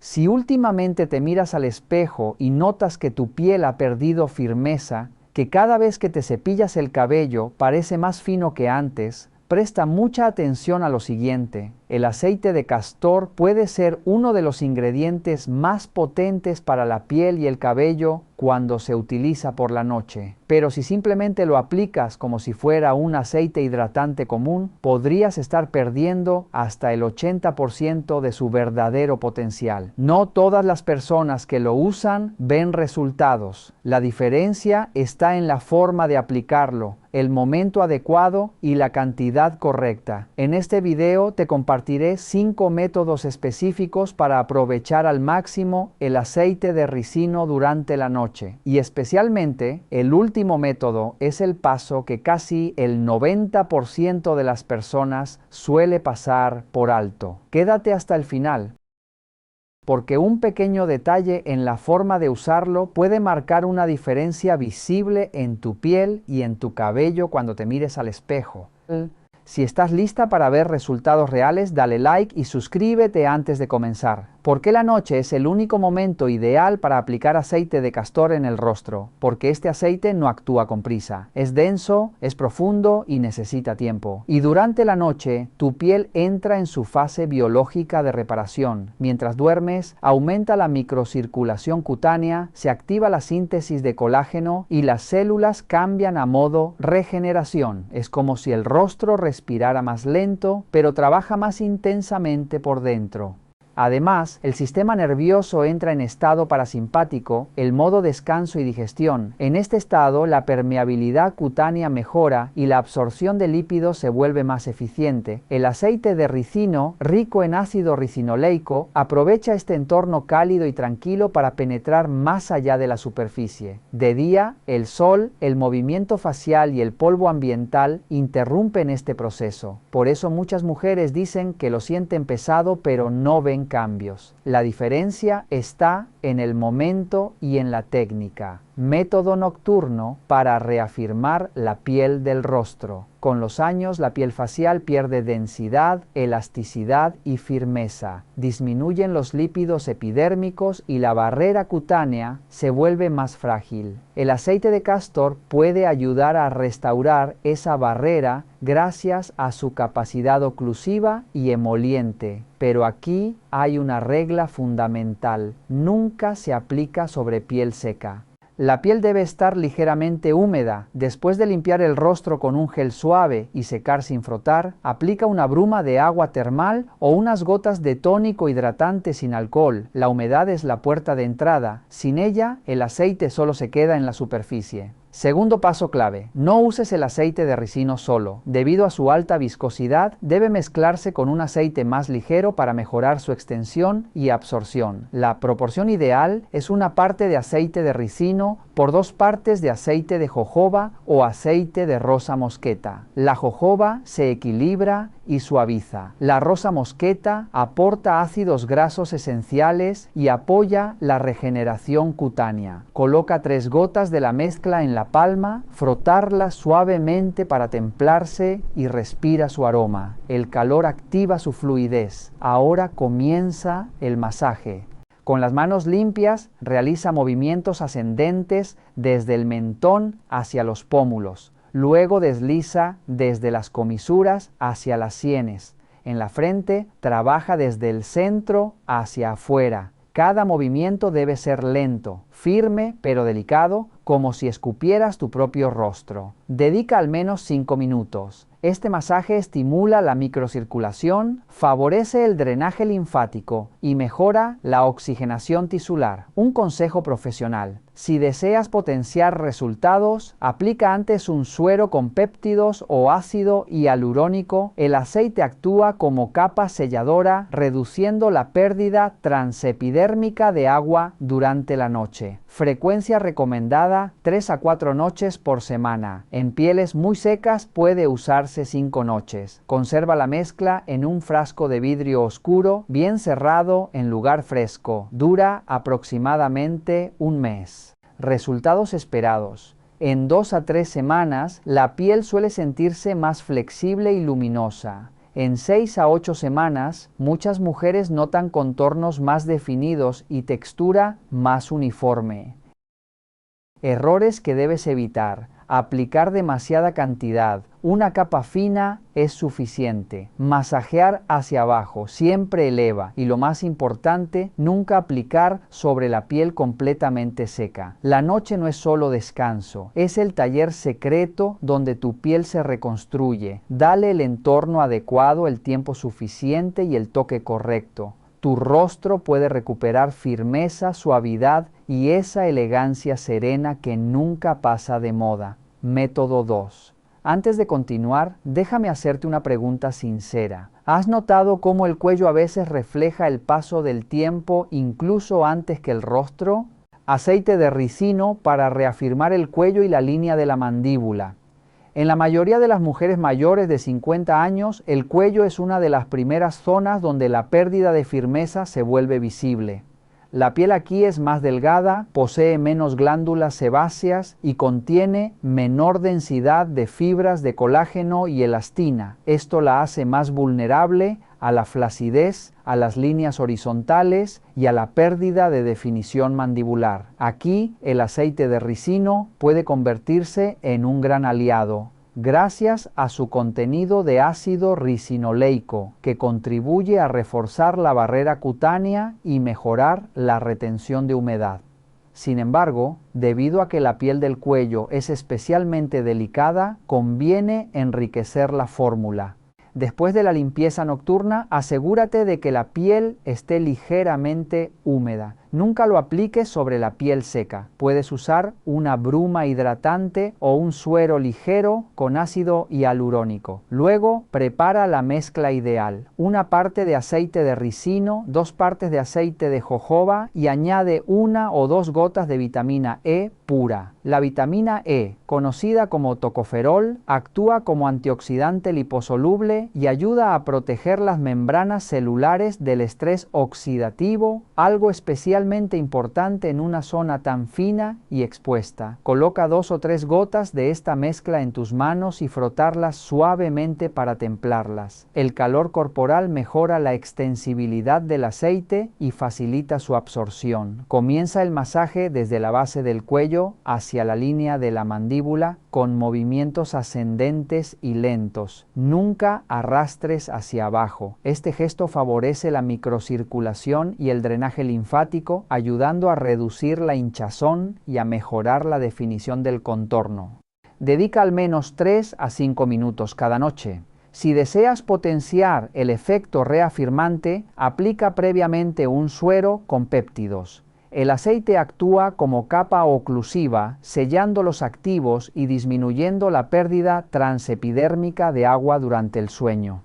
Si últimamente te miras al espejo y notas que tu piel ha perdido firmeza, que cada vez que te cepillas el cabello parece más fino que antes, presta mucha atención a lo siguiente. El aceite de castor puede ser uno de los ingredientes más potentes para la piel y el cabello cuando se utiliza por la noche. Pero si simplemente lo aplicas como si fuera un aceite hidratante común, podrías estar perdiendo hasta el 80% de su verdadero potencial. No todas las personas que lo usan ven resultados. La diferencia está en la forma de aplicarlo, el momento adecuado y la cantidad correcta. En este video te compartiré 5 métodos específicos para aprovechar al máximo el aceite de ricino durante la noche. Y especialmente, el último método es el paso que casi el 90% de las personas suele pasar por alto. Quédate hasta el final, porque un pequeño detalle en la forma de usarlo puede marcar una diferencia visible en tu piel y en tu cabello cuando te mires al espejo. Si estás lista para ver resultados reales, dale like y suscríbete antes de comenzar. ¿Por qué la noche es el único momento ideal para aplicar aceite de castor en el rostro? Porque este aceite no actúa con prisa. Es denso, es profundo y necesita tiempo. Y durante la noche, tu piel entra en su fase biológica de reparación. Mientras duermes, aumenta la microcirculación cutánea, se activa la síntesis de colágeno y las células cambian a modo regeneración. Es como si el rostro respirara más lento, pero trabaja más intensamente por dentro. Además, el sistema nervioso entra en estado parasimpático, el modo descanso y digestión. En este estado, la permeabilidad cutánea mejora y la absorción de lípidos se vuelve más eficiente. El aceite de ricino, rico en ácido ricinoleico, aprovecha este entorno cálido y tranquilo para penetrar más allá de la superficie. De día, el sol, el movimiento facial y el polvo ambiental interrumpen este proceso. Por eso muchas mujeres dicen que lo sienten pesado pero no ven cambios. La diferencia está en el momento y en la técnica. Método nocturno para reafirmar la piel del rostro. Con los años, la piel facial pierde densidad, elasticidad y firmeza. Disminuyen los lípidos epidérmicos y la barrera cutánea se vuelve más frágil. El aceite de castor puede ayudar a restaurar esa barrera gracias a su capacidad oclusiva y emoliente. Pero aquí hay una regla fundamental. Nunca se aplica sobre piel seca. La piel debe estar ligeramente húmeda. Después de limpiar el rostro con un gel suave y secar sin frotar, aplica una bruma de agua termal o unas gotas de tónico hidratante sin alcohol. La humedad es la puerta de entrada. Sin ella, el aceite solo se queda en la superficie. Segundo paso clave, no uses el aceite de ricino solo. Debido a su alta viscosidad, debe mezclarse con un aceite más ligero para mejorar su extensión y absorción. La proporción ideal es una parte de aceite de ricino por 2 partes de aceite de jojoba o aceite de rosa mosqueta. La jojoba se equilibra y suaviza. La rosa mosqueta aporta ácidos grasos esenciales y apoya la regeneración cutánea. Coloca 3 gotas de la mezcla en la palma, frotarla suavemente para templarse y respira su aroma. El calor activa su fluidez. Ahora comienza el masaje. Con las manos limpias, realiza movimientos ascendentes desde el mentón hacia los pómulos. Luego desliza desde las comisuras hacia las sienes. En la frente, trabaja desde el centro hacia afuera. Cada movimiento debe ser lento, firme pero delicado, como si escupieras tu propio rostro. Dedica al menos 5 minutos. Este masaje estimula la microcirculación, favorece el drenaje linfático y mejora la oxigenación tisular. Un consejo profesional. Si deseas potenciar resultados, aplica antes un suero con péptidos o ácido hialurónico. El aceite actúa como capa selladora, reduciendo la pérdida transepidérmica de agua durante la noche. Frecuencia recomendada 3 a 4 noches por semana. En pieles muy secas puede usarse 5 noches. Conserva la mezcla en un frasco de vidrio oscuro, bien cerrado en lugar fresco. Dura aproximadamente un mes. Resultados esperados. En 2 a 3 semanas, la piel suele sentirse más flexible y luminosa. En 6 a 8 semanas, muchas mujeres notan contornos más definidos y textura más uniforme. Errores que debes evitar. Aplicar demasiada cantidad. Una capa fina es suficiente. Masajear hacia abajo siempre eleva. Y lo más importante, nunca aplicar sobre la piel completamente seca. La noche no es solo descanso, es el taller secreto donde tu piel se reconstruye. Dale el entorno adecuado, el tiempo suficiente y el toque correcto. Tu rostro puede recuperar firmeza, suavidad y esa elegancia serena que nunca pasa de moda. Método 2. Antes de continuar, déjame hacerte una pregunta sincera. ¿Has notado cómo el cuello a veces refleja el paso del tiempo incluso antes que el rostro? Aceite de ricino para reafirmar el cuello y la línea de la mandíbula. En la mayoría de las mujeres mayores de 50 años, el cuello es una de las primeras zonas donde la pérdida de firmeza se vuelve visible. La piel aquí es más delgada, posee menos glándulas sebáceas y contiene menor densidad de fibras de colágeno y elastina. Esto la hace más vulnerable a la flacidez, a las líneas horizontales y a la pérdida de definición mandibular. Aquí, el aceite de ricino puede convertirse en un gran aliado, gracias a su contenido de ácido ricinoleico, que contribuye a reforzar la barrera cutánea y mejorar la retención de humedad. Sin embargo, debido a que la piel del cuello es especialmente delicada, conviene enriquecer la fórmula. Después de la limpieza nocturna, asegúrate de que la piel esté ligeramente húmeda. Nunca lo apliques sobre la piel seca. Puedes usar una bruma hidratante o un suero ligero con ácido hialurónico. Luego, prepara la mezcla ideal. Una parte de aceite de ricino, 2 partes de aceite de jojoba y añade 1 o 2 gotas de vitamina E pura. La vitamina E, conocida como tocoferol, actúa como antioxidante liposoluble y ayuda a proteger las membranas celulares del estrés oxidativo, algo especialmente importante en una zona tan fina y expuesta. Coloca 2 o 3 gotas de esta mezcla en tus manos y frotarlas suavemente para templarlas. El calor corporal mejora la extensibilidad del aceite y facilita su absorción. Comienza el masaje desde la base del cuello hacia la línea de la mandíbula con movimientos ascendentes y lentos. Nunca arrastres hacia abajo. Este gesto favorece la microcirculación y el drenaje linfático, ayudando a reducir la hinchazón y a mejorar la definición del contorno. Dedica al menos 3 a 5 minutos cada noche. Si deseas potenciar el efecto reafirmante, aplica previamente un suero con péptidos. El aceite actúa como capa oclusiva, sellando los activos y disminuyendo la pérdida transepidérmica de agua durante el sueño.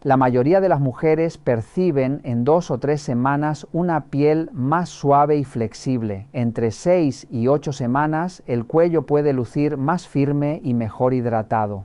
La mayoría de las mujeres perciben en 2 o 3 semanas una piel más suave y flexible. Entre 6 y 8 semanas, el cuello puede lucir más firme y mejor hidratado.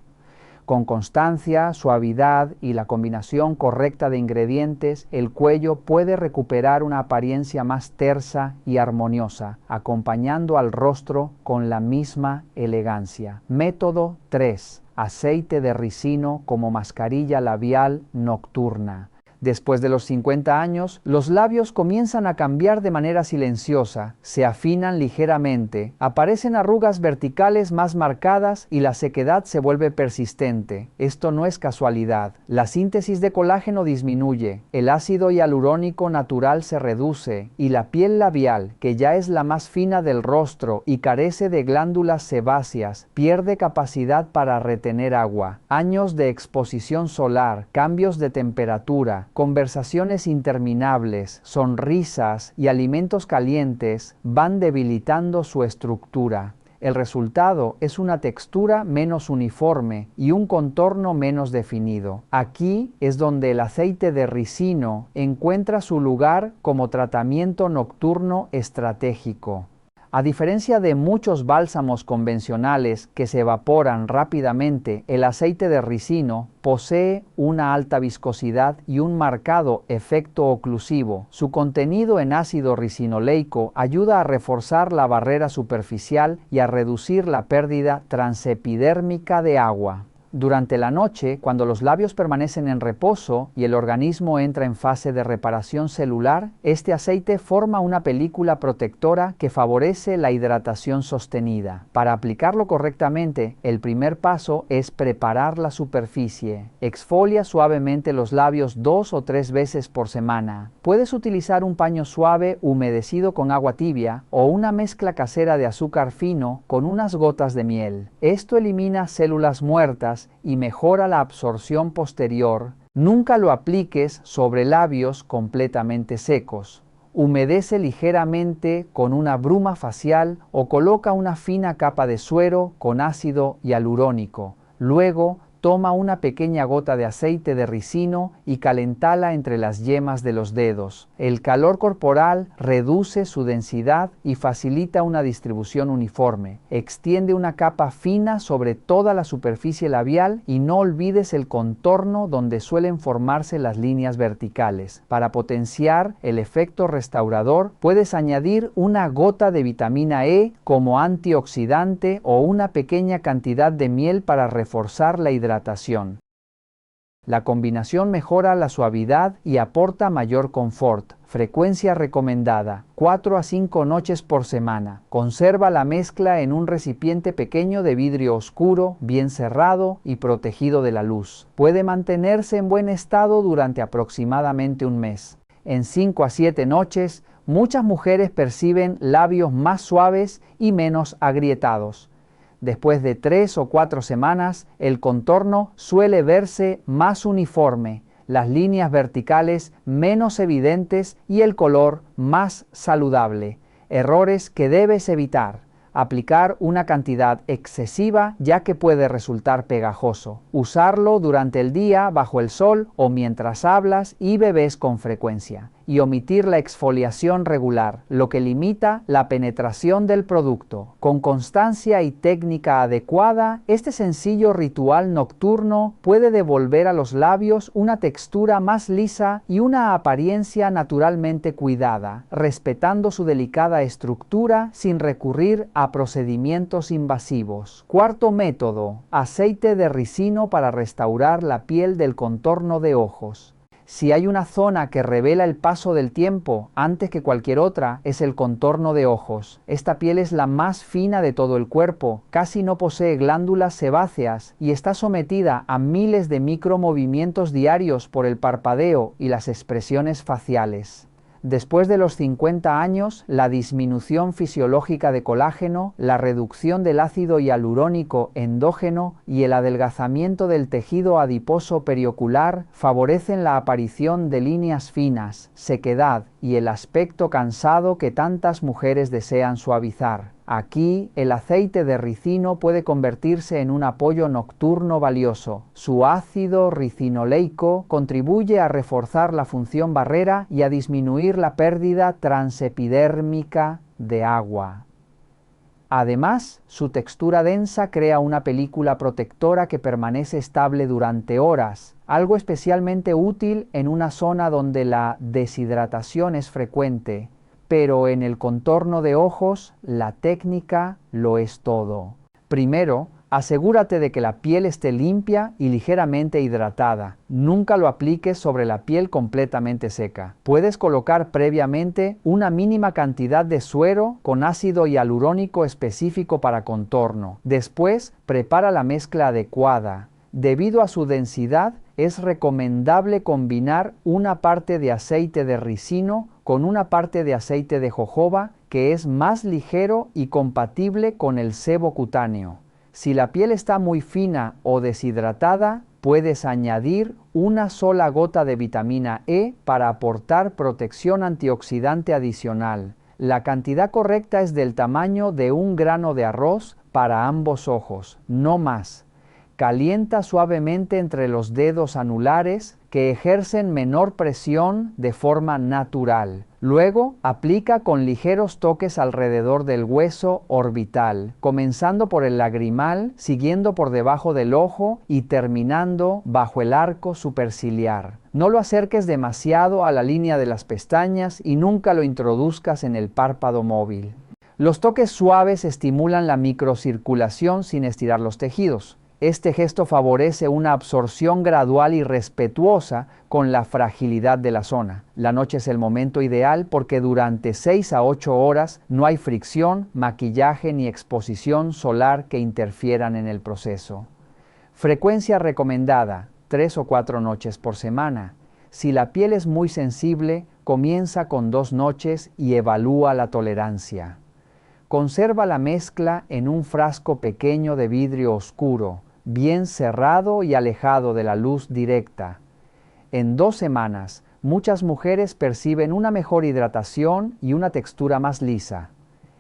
Con constancia, suavidad y la combinación correcta de ingredientes, el cuello puede recuperar una apariencia más tersa y armoniosa, acompañando al rostro con la misma elegancia. Método 3. Aceite de ricino como mascarilla labial nocturna. Después de los 50 años, los labios comienzan a cambiar de manera silenciosa, se afinan ligeramente, aparecen arrugas verticales más marcadas y la sequedad se vuelve persistente. Esto no es casualidad. La síntesis de colágeno disminuye, el ácido hialurónico natural se reduce y la piel labial, que ya es la más fina del rostro y carece de glándulas sebáceas, pierde capacidad para retener agua. Años de exposición solar, cambios de temperatura, conversaciones interminables, sonrisas y alimentos calientes van debilitando su estructura. El resultado es una textura menos uniforme y un contorno menos definido. Aquí es donde el aceite de ricino encuentra su lugar como tratamiento nocturno estratégico. A diferencia de muchos bálsamos convencionales que se evaporan rápidamente, el aceite de ricino posee una alta viscosidad y un marcado efecto oclusivo. Su contenido en ácido ricinoleico ayuda a reforzar la barrera superficial y a reducir la pérdida transepidérmica de agua. Durante la noche, cuando los labios permanecen en reposo y el organismo entra en fase de reparación celular, este aceite forma una película protectora que favorece la hidratación sostenida. Para aplicarlo correctamente, el primer paso es preparar la superficie. Exfolia suavemente los labios 2 o 3 veces por semana. Puedes utilizar un paño suave humedecido con agua tibia o una mezcla casera de azúcar fino con unas gotas de miel. Esto elimina células muertas y mejora la absorción posterior. Nunca lo apliques sobre labios completamente secos. Humedece ligeramente con una bruma facial o coloca una fina capa de suero con ácido hialurónico. Luego, toma una pequeña gota de aceite de ricino y calentala entre las yemas de los dedos. El calor corporal reduce su densidad y facilita una distribución uniforme. Extiende una capa fina sobre toda la superficie labial y no olvides el contorno donde suelen formarse las líneas verticales. Para potenciar el efecto restaurador, puedes añadir una gota de vitamina E como antioxidante o una pequeña cantidad de miel para reforzar la hidratación. La combinación mejora la suavidad y aporta mayor confort. Frecuencia recomendada: 4 a 5 noches por semana. Conserva la mezcla en un recipiente pequeño de vidrio oscuro, bien cerrado y protegido de la luz. Puede mantenerse en buen estado durante aproximadamente un mes. En 5 a 7 noches, muchas mujeres perciben labios más suaves y menos agrietados. Después de 3 o 4 semanas, el contorno suele verse más uniforme, las líneas verticales menos evidentes y el color más saludable. Errores que debes evitar: aplicar una cantidad excesiva ya que puede resultar pegajoso. Usarlo durante el día bajo el sol o mientras hablas y bebes con frecuencia. Y omitir la exfoliación regular, lo que limita la penetración del producto. Con constancia y técnica adecuada, este sencillo ritual nocturno puede devolver a los labios una textura más lisa y una apariencia naturalmente cuidada, respetando su delicada estructura sin recurrir a procedimientos invasivos. Cuarto método: aceite de ricino para restaurar la piel del contorno de ojos. Si hay una zona que revela el paso del tiempo antes que cualquier otra, es el contorno de ojos. Esta piel es la más fina de todo el cuerpo, casi no posee glándulas sebáceas y está sometida a miles de micromovimientos diarios por el parpadeo y las expresiones faciales. Después de los 50 años, la disminución fisiológica de colágeno, la reducción del ácido hialurónico endógeno y el adelgazamiento del tejido adiposo periocular favorecen la aparición de líneas finas, sequedad y el aspecto cansado que tantas mujeres desean suavizar. Aquí, el aceite de ricino puede convertirse en un apoyo nocturno valioso. Su ácido ricinoleico contribuye a reforzar la función barrera y a disminuir la pérdida transepidérmica de agua. Además, su textura densa crea una película protectora que permanece estable durante horas, algo especialmente útil en una zona donde la deshidratación es frecuente. Pero en el contorno de ojos, la técnica lo es todo. Primero, asegúrate de que la piel esté limpia y ligeramente hidratada. Nunca lo apliques sobre la piel completamente seca. Puedes colocar previamente una mínima cantidad de suero con ácido hialurónico específico para contorno. Después, prepara la mezcla adecuada. Debido a su densidad, es recomendable combinar una parte de aceite de ricino con una parte de aceite de jojoba, que es más ligero y compatible con el sebo cutáneo. Si la piel está muy fina o deshidratada, puedes añadir una sola gota de vitamina E para aportar protección antioxidante adicional. La cantidad correcta es del tamaño de un grano de arroz para ambos ojos, no más. Calienta suavemente entre los dedos anulares, que ejercen menor presión de forma natural. Luego, aplica con ligeros toques alrededor del hueso orbital, comenzando por el lagrimal, siguiendo por debajo del ojo y terminando bajo el arco superciliar. No lo acerques demasiado a la línea de las pestañas y nunca lo introduzcas en el párpado móvil. Los toques suaves estimulan la microcirculación sin estirar los tejidos. Este gesto favorece una absorción gradual y respetuosa con la fragilidad de la zona. La noche es el momento ideal porque durante 6 a 8 horas no hay fricción, maquillaje ni exposición solar que interfieran en el proceso. Frecuencia recomendada: 3 o 4 noches por semana. Si la piel es muy sensible, comienza con 2 noches y evalúa la tolerancia. Conserva la mezcla en un frasco pequeño de vidrio oscuro, bien cerrado y alejado de la luz directa. En 2 semanas, muchas mujeres perciben una mejor hidratación y una textura más lisa.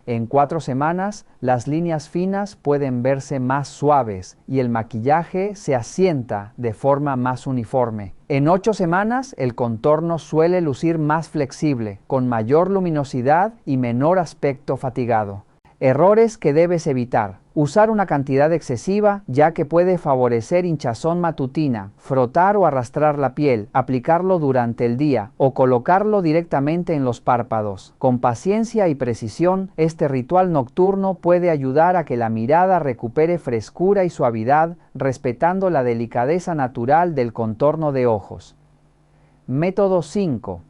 En 4 semanas, las líneas finas pueden verse más suaves y el maquillaje se asienta de forma más uniforme. En 8 semanas, el contorno suele lucir más flexible, con mayor luminosidad y menor aspecto fatigado. Errores que debes evitar: usar una cantidad excesiva, ya que puede favorecer hinchazón matutina, frotar o arrastrar la piel, aplicarlo durante el día o colocarlo directamente en los párpados. Con paciencia y precisión, este ritual nocturno puede ayudar a que la mirada recupere frescura y suavidad, respetando la delicadeza natural del contorno de ojos. Método 5.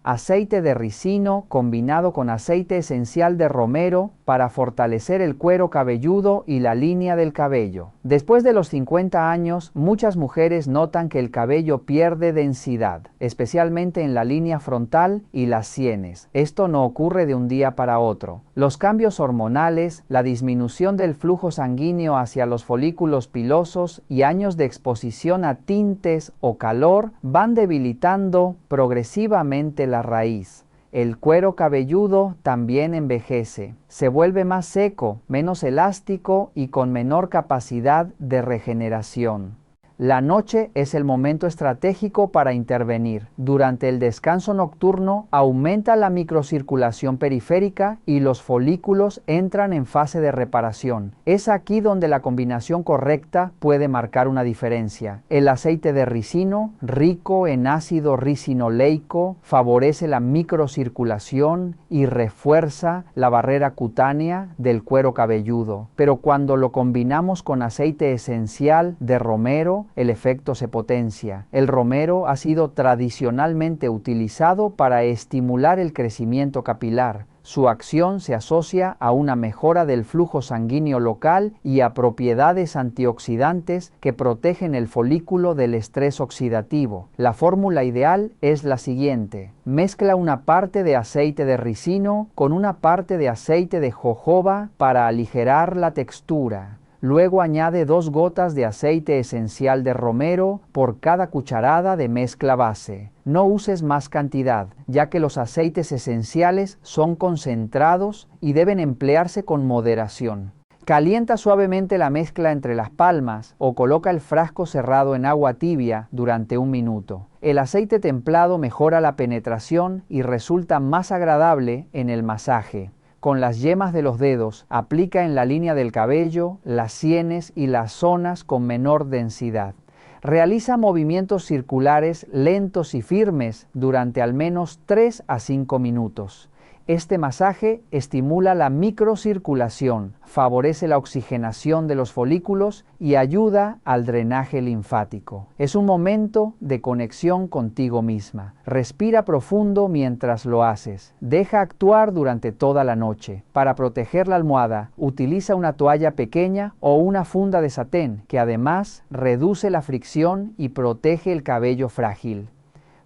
Aceite de ricino combinado con aceite esencial de romero para fortalecer el cuero cabelludo y la línea del cabello. Después de los 50 años, muchas mujeres notan que el cabello pierde densidad, especialmente en la línea frontal y las sienes. Esto no ocurre de un día para otro. Los cambios hormonales, la disminución del flujo sanguíneo hacia los folículos pilosos y años de exposición a tintes o calor van debilitando progresivamente la raíz. El cuero cabelludo también envejece, se vuelve más seco, menos elástico y con menor capacidad de regeneración. La noche es el momento estratégico para intervenir. Durante el descanso nocturno aumenta la microcirculación periférica y los folículos entran en fase de reparación. Es aquí donde la combinación correcta puede marcar una diferencia. El aceite de ricino, rico en ácido ricinoleico, favorece la microcirculación y refuerza la barrera cutánea del cuero cabelludo. Pero cuando lo combinamos con aceite esencial de romero, el efecto se potencia. El romero ha sido tradicionalmente utilizado para estimular el crecimiento capilar. Su acción se asocia a una mejora del flujo sanguíneo local y a propiedades antioxidantes que protegen el folículo del estrés oxidativo. La fórmula ideal es la siguiente: mezcla una parte de aceite de ricino con una parte de aceite de jojoba para aligerar la textura. Luego añade 2 gotas de aceite esencial de romero por cada cucharada de mezcla base. No uses más cantidad, ya que los aceites esenciales son concentrados y deben emplearse con moderación. Calienta suavemente la mezcla entre las palmas o coloca el frasco cerrado en agua tibia durante 1 minuto. El aceite templado mejora la penetración y resulta más agradable en el masaje. Con las yemas de los dedos, aplica en la línea del cabello, las sienes y las zonas con menor densidad. Realiza movimientos circulares lentos y firmes durante al menos 3 a 5 minutos. Este masaje estimula la microcirculación, favorece la oxigenación de los folículos y ayuda al drenaje linfático. Es un momento de conexión contigo misma. Respira profundo mientras lo haces. Deja actuar durante toda la noche. Para proteger la almohada, utiliza una toalla pequeña o una funda de satén, que además reduce la fricción y protege el cabello frágil.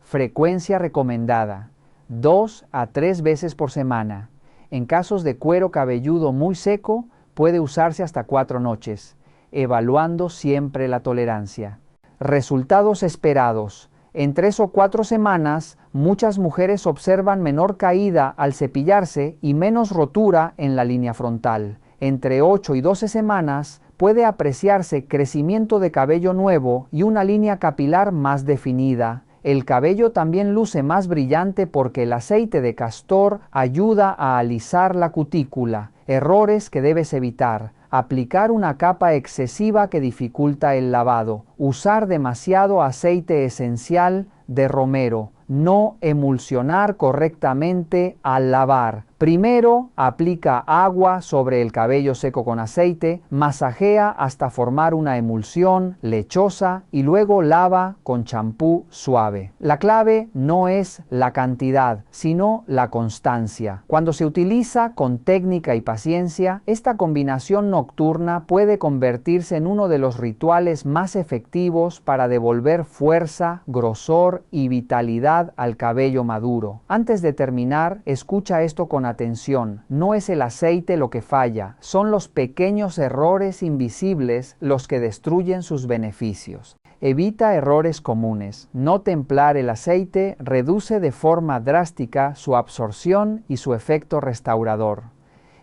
Frecuencia recomendada: 2 a 3 veces por semana. En casos de cuero cabelludo muy seco, puede usarse hasta 4 noches, evaluando siempre la tolerancia. Resultados esperados: en 3 o 4 semanas, muchas mujeres observan menor caída al cepillarse y menos rotura en la línea frontal. Entre 8 y 12 semanas, puede apreciarse crecimiento de cabello nuevo y una línea capilar más definida. El cabello también luce más brillante porque el aceite de castor ayuda a alisar la cutícula. Errores que debes evitar: aplicar una capa excesiva que dificulta el lavado, usar demasiado aceite esencial de romero, no emulsionar correctamente al lavar, Primero, aplica agua sobre el cabello seco con aceite, masajea hasta formar una emulsión lechosa y luego lava con champú suave. La clave no es la cantidad, sino la constancia. Cuando se utiliza con técnica y paciencia, esta combinación nocturna puede convertirse en uno de los rituales más efectivos para devolver fuerza, grosor y vitalidad al cabello maduro. Antes de terminar, escucha esto con atención. No es el aceite lo que falla, son los pequeños errores invisibles los que destruyen sus beneficios. Evita errores comunes. No templar el aceite reduce de forma drástica su absorción y su efecto restaurador.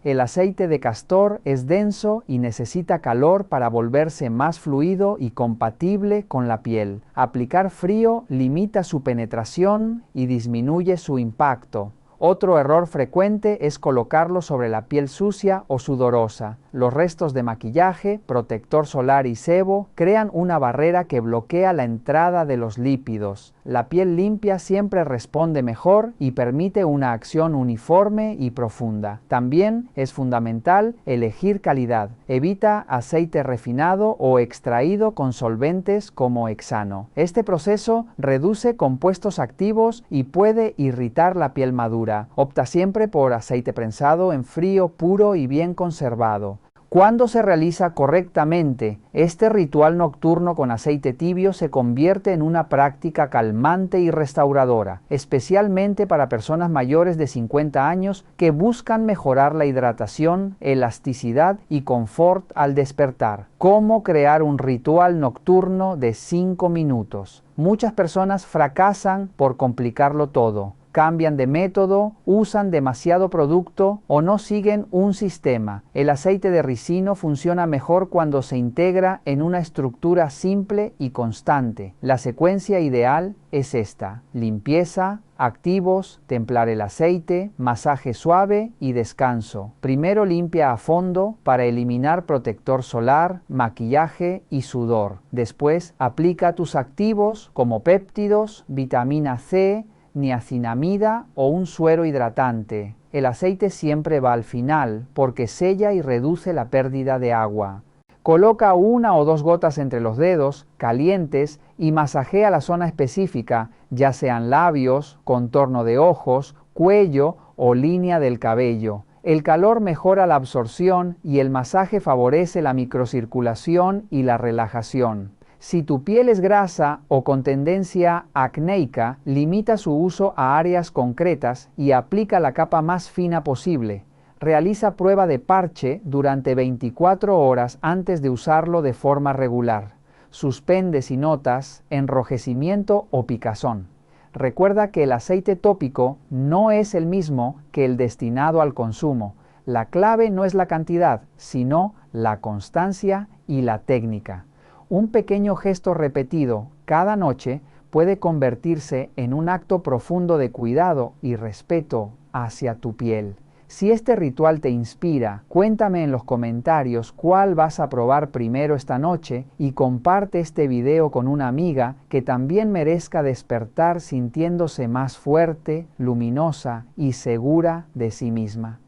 El aceite de castor es denso y necesita calor para volverse más fluido y compatible con la piel. Aplicar frío limita su penetración y disminuye su impacto. Otro error frecuente es colocarlo sobre la piel sucia o sudorosa. Los restos de maquillaje, protector solar y sebo crean una barrera que bloquea la entrada de los lípidos. La piel limpia siempre responde mejor y permite una acción uniforme y profunda. También es fundamental elegir calidad. Evita aceite refinado o extraído con solventes como hexano. Este proceso reduce compuestos activos y puede irritar la piel madura. Opta siempre por aceite prensado en frío, puro y bien conservado. Cuando se realiza correctamente, este ritual nocturno con aceite tibio se convierte en una práctica calmante y restauradora, especialmente para personas mayores de 50 años que buscan mejorar la hidratación, elasticidad y confort al despertar. ¿Cómo crear un ritual nocturno de 5 minutos? Muchas personas fracasan por complicarlo todo. Cambian de método, usan demasiado producto o no siguen un sistema. El aceite de ricino funciona mejor cuando se integra en una estructura simple y constante. La secuencia ideal es esta: limpieza, activos, templar el aceite, masaje suave y descanso. Primero limpia a fondo para eliminar protector solar, maquillaje y sudor. Después aplica tus activos como péptidos, vitamina C, niacinamida o un suero hidratante. El aceite siempre va al final porque sella y reduce la pérdida de agua. Coloca 1 o 2 gotas entre los dedos, calientes, y masajea la zona específica, ya sean labios, contorno de ojos, cuello o línea del cabello. El calor mejora la absorción y el masaje favorece la microcirculación y la relajación. Si tu piel es grasa o con tendencia acnéica, limita su uso a áreas concretas y aplica la capa más fina posible. Realiza prueba de parche durante 24 horas antes de usarlo de forma regular. Suspende si notas enrojecimiento o picazón. Recuerda que el aceite tópico no es el mismo que el destinado al consumo. La clave no es la cantidad, sino la constancia y la técnica. Un pequeño gesto repetido cada noche puede convertirse en un acto profundo de cuidado y respeto hacia tu piel. Si este ritual te inspira, cuéntame en los comentarios cuál vas a probar primero esta noche y comparte este video con una amiga que también merezca despertar sintiéndose más fuerte, luminosa y segura de sí misma.